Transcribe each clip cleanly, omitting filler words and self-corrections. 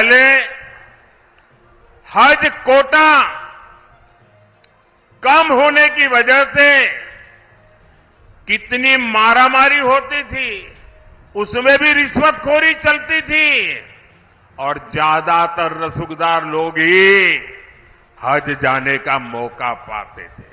पहले हज कोटा कम होने की वजह से कितनी मारामारी होती थी, उसमें भी रिश्वतखोरी चलती थी और ज्यादातर रसूखदार लोग ही हज जाने का मौका पाते थे।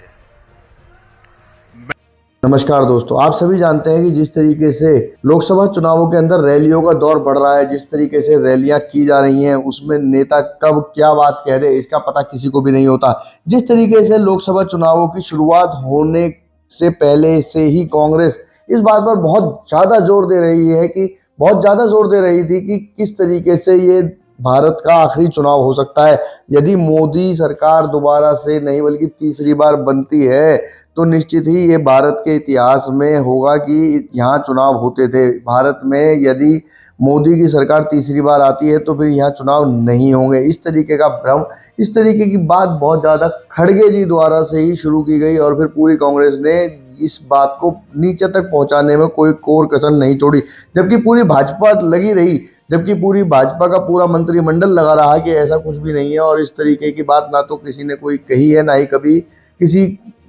नमस्कार दोस्तों, आप सभी जानते हैं कि जिस तरीके से लोकसभा चुनावों के अंदर रैलियों का दौर बढ़ रहा है, जिस तरीके से रैलियां की जा रही हैं, उसमें नेता कब क्या बात कह दे इसका पता किसी को भी नहीं होता। जिस तरीके से लोकसभा चुनावों की शुरुआत होने से पहले से ही कांग्रेस इस बात पर बहुत ज्यादा जोर दे रही है कि बहुत ज्यादा जोर दे रही थी कि किस तरीके से ये भारत का आखिरी चुनाव हो सकता है। यदि मोदी सरकार दोबारा से नहीं बल्कि तीसरी बार बनती है तो निश्चित ही ये भारत के इतिहास में होगा कि यहाँ चुनाव होते थे। भारत में यदि मोदी की सरकार तीसरी बार आती है तो फिर यहाँ चुनाव नहीं होंगे। इस तरीके का भ्रम, इस तरीके की बात बहुत ज़्यादा खड़गे जी द्वारा से ही शुरू की गई और फिर पूरी कांग्रेस ने इस बात को नीचे तक पहुंचाने में कोई कोर कसर नहीं छोड़ी। जबकि पूरी भाजपा लगी रही, जबकि पूरी भाजपा का पूरा मंत्रिमंडल लगा रहा कि ऐसा कुछ भी नहीं है और इस तरीके की बात ना तो किसी ने कोई कही है, ना ही कभी किसी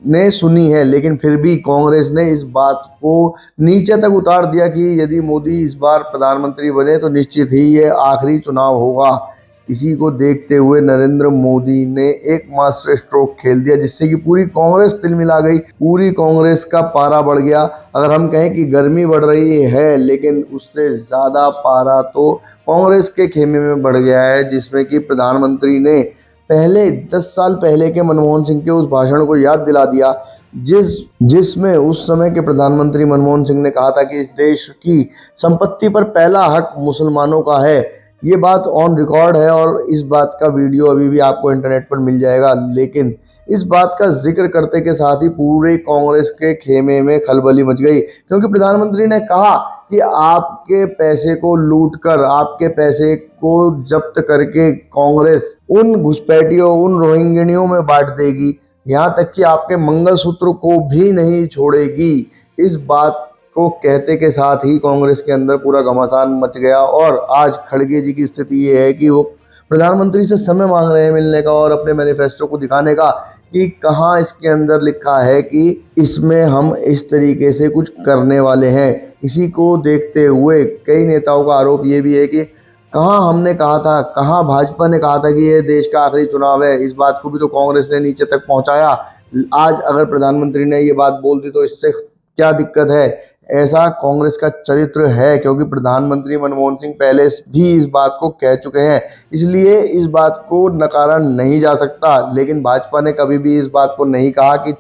ने सुनी है। लेकिन फिर भी कांग्रेस ने इस बात को नीचे तक उतार दिया कि यदि मोदी इस बार प्रधानमंत्री बने तो निश्चित ही ये आखिरी चुनाव होगा। इसी को देखते हुए नरेंद्र मोदी ने एक मास्टर स्ट्रोक खेल दिया जिससे कि पूरी कांग्रेस तिलमिला गई, पूरी कांग्रेस का पारा बढ़ गया। अगर हम कहें कि गर्मी बढ़ रही है, लेकिन उससे ज्यादा पारा तो कांग्रेस के खेमे में बढ़ गया है, जिसमें कि प्रधानमंत्री ने पहले 10 साल पहले के मनमोहन सिंह के उस भाषण को याद दिला दिया जिसमें उस समय के प्रधानमंत्री मनमोहन सिंह ने कहा था कि इस देश की संपत्ति पर पहला हक मुसलमानों का है। ये बात ऑन रिकॉर्ड है और इस बात का वीडियो अभी भी आपको इंटरनेट पर मिल जाएगा। लेकिन इस बात का जिक्र करते के साथ ही पूरे कांग्रेस के खेमे में खलबली मच गई, क्योंकि प्रधानमंत्री ने कहा कि आपके पैसे को लूटकर, आपके पैसे को जब्त करके कांग्रेस उन घुसपैठियों, उन रोहिंग्यियों में बांट देगी, यहाँ तक कि आपके मंगलसूत्र को भी नहीं छोड़ेगी। इस बात को कहते के साथ ही कांग्रेस के अंदर पूरा घमासान मच गया और आज खड़गे जी की स्थिति ये है कि वो प्रधानमंत्री से समय मांग रहे हैं मिलने का और अपने मैनिफेस्टो को दिखाने का कि कहाँ इसके अंदर लिखा है कि इसमें हम इस तरीके से कुछ करने वाले हैं। इसी को देखते हुए कई नेताओं का आरोप ये भी है कि कहाँ हमने कहा था, कहाँ भाजपा ने कहा था कि ये देश का आखिरी चुनाव है। इस बात को भी तो कांग्रेस ने नीचे तक पहुंचाया। आज अगर प्रधानमंत्री ने ये बात बोल दी तो इससे क्या दिक्कत है? ऐसा कांग्रेस का चरित्र है, क्योंकि प्रधानमंत्री मनमोहन सिंह पहले भी इस बात को कह चुके हैं, इसलिए इस बात को नकारा नहीं जा सकता। लेकिन भाजपा ने कभी भी इस बात को नहीं कहा कि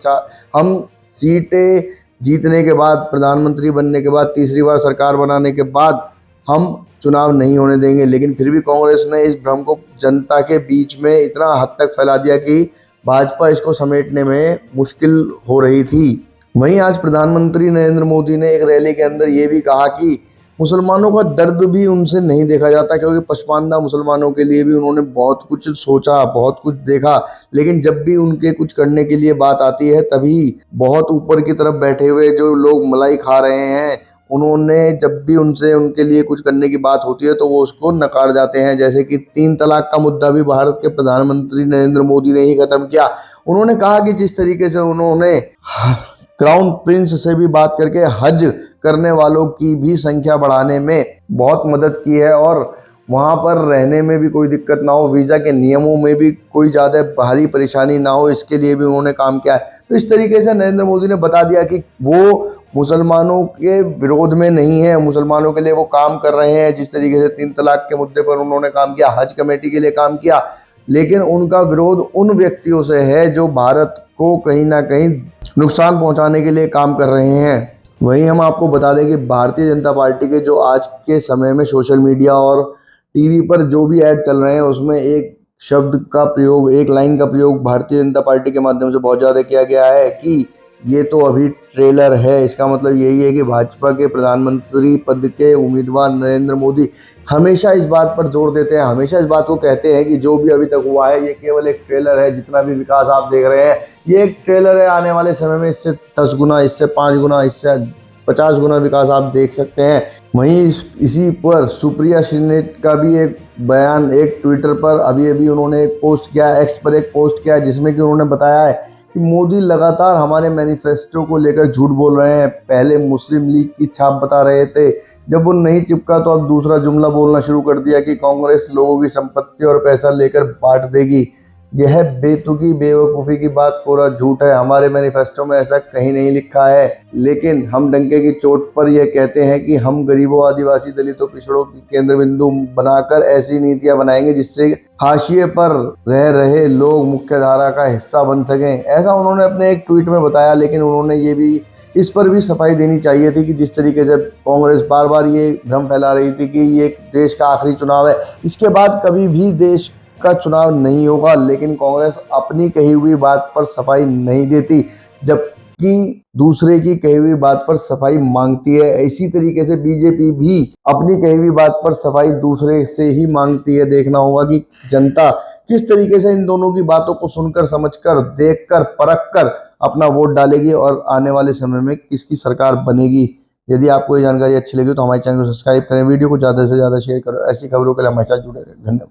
हम सीटें जीतने के बाद, प्रधानमंत्री बनने के बाद, तीसरी बार सरकार बनाने के बाद हम चुनाव नहीं होने देंगे। लेकिन फिर भी कांग्रेस ने इस भ्रम को जनता के बीच में इतना हद तक फैला दिया कि भाजपा इसको समेटने में मुश्किल हो रही थी। वहीं आज प्रधानमंत्री नरेंद्र मोदी ने एक रैली के अंदर ये भी कहा कि मुसलमानों का दर्द भी उनसे नहीं देखा जाता, क्योंकि पसमानदा मुसलमानों के लिए भी उन्होंने बहुत कुछ सोचा, बहुत कुछ देखा, लेकिन जब भी उनके कुछ करने के लिए बात आती है तभी बहुत ऊपर की तरफ बैठे हुए जो लोग मलाई खा रहे हैं, उन्होंने जब भी उनसे उनके लिए कुछ करने की बात होती है तो वो उसको नकार जाते हैं। जैसे कि 3 तलाक का मुद्दा भी भारत के प्रधानमंत्री नरेंद्र मोदी ने ही खत्म किया। उन्होंने कहा कि जिस तरीके से उन्होंने क्राउन प्रिंस से भी बात करके हज करने वालों की भी संख्या बढ़ाने में बहुत मदद की है और वहां पर रहने में भी कोई दिक्कत ना हो, वीजा के नियमों में भी कोई ज़्यादा भारी परेशानी ना हो, इसके लिए भी उन्होंने काम किया है। तो इस तरीके से नरेंद्र मोदी ने बता दिया कि वो मुसलमानों के विरोध में नहीं है, मुसलमानों के लिए वो काम कर रहे हैं। जिस तरीके से 3 तलाक के मुद्दे पर उन्होंने काम किया, हज कमेटी के लिए काम किया, लेकिन उनका विरोध उन व्यक्तियों से है जो भारत को कहीं ना कहीं नुकसान पहुंचाने के लिए काम कर रहे हैं। वहीं हम आपको बता दें कि भारतीय जनता पार्टी के जो आज के समय में सोशल मीडिया और टीवी पर जो भी ऐड चल रहे हैं उसमें एक शब्द का प्रयोग, एक लाइन का प्रयोग भारतीय जनता पार्टी के माध्यम से बहुत ज़्यादा किया गया है कि ये तो अभी ट्रेलर है। इसका मतलब यही है कि भाजपा के प्रधानमंत्री पद के उम्मीदवार नरेंद्र मोदी हमेशा इस बात पर जोर देते हैं, हमेशा इस बात को कहते हैं कि जो भी अभी तक हुआ है ये केवल एक ट्रेलर है। जितना भी विकास आप देख रहे हैं ये एक ट्रेलर है, आने वाले समय में इससे 10 गुना, इससे 5 गुना, इससे 50 गुना विकास आप देख सकते हैं। वहीं इसी पर सुप्रिया श्रीनेत का भी एक बयान एक ट्विटर पर अभी उन्होंने एक पोस्ट किया, एक्स पर एक पोस्ट किया, जिसमें कि उन्होंने बताया है कि मोदी लगातार हमारे मैनिफेस्टो को लेकर झूठ बोल रहे हैं। पहले मुस्लिम लीग की छाप बता रहे थे, जब वो नहीं चिपका तो अब दूसरा जुमला बोलना शुरू कर दिया कि कांग्रेस लोगों की संपत्ति और पैसा लेकर बांट देगी। यह बेतुकी बेवकूफ़ी की बात, कोरा झूठ है। हमारे मैनिफेस्टो में ऐसा कहीं नहीं लिखा है, लेकिन हम डंके की चोट पर यह कहते हैं कि हम गरीबों, आदिवासी, दलितों, पिछड़ों की केंद्र बिंदु बनाकर ऐसी नीतियां बनाएंगे जिससे हाशिए पर रह रहे लोग मुख्य धारा का हिस्सा बन सकें। ऐसा उन्होंने अपने एक ट्वीट में बताया। लेकिन उन्होंने ये भी इस पर भी सफाई देनी चाहिए थी कि जिस तरीके से कांग्रेस बार बार ये भ्रम फैला रही थी कि ये देश का आखिरी चुनाव है, इसके बाद कभी भी देश का चुनाव नहीं होगा, लेकिन कांग्रेस अपनी कही हुई बात पर सफाई नहीं देती, जबकि दूसरे की कही हुई बात पर सफाई मांगती है। इसी तरीके से बीजेपी भी अपनी कही हुई बात पर सफाई दूसरे से ही मांगती है। देखना होगा कि जनता किस तरीके से इन दोनों की बातों को सुनकर, समझकर, देखकर, परखकर अपना वोट डालेगी और आने वाले समय में किसकी सरकार बनेगी। यदि आपको ये जानकारी अच्छी लगी तो हमारे चैनल को सब्सक्राइब करें, वीडियो को ज़्यादा से ज़्यादा शेयर करें। ऐसी खबरों के लिए हमारे साथ जुड़े रहें। धन्यवाद।